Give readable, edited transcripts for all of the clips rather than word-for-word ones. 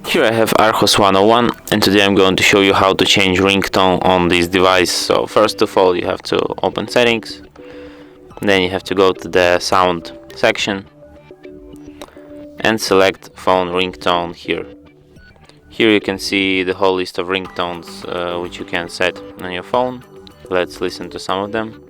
Here I have ARCHOS 101, and today I'm going to show you how to change ringtone on this device. So first of all, you have to open settings, then you have to go to the sound section and select phone ringtone here. Here you can see the whole list of ringtones which you can set on your phone. Let's listen to some of them.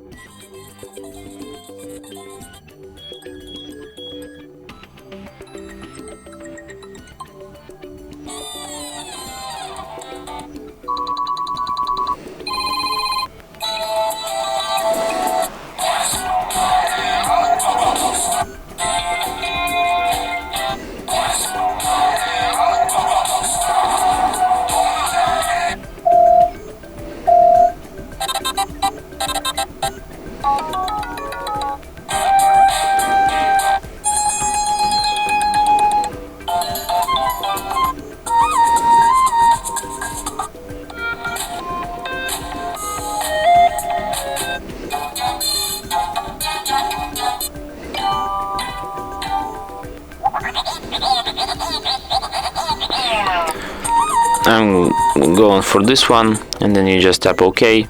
I'm going for this one, and then you just tap OK,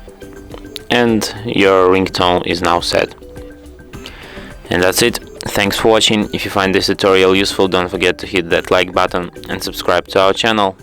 and your ringtone is now set. And that's it. Thanks for watching. If you find this tutorial useful, don't forget to hit that like button and subscribe to our channel.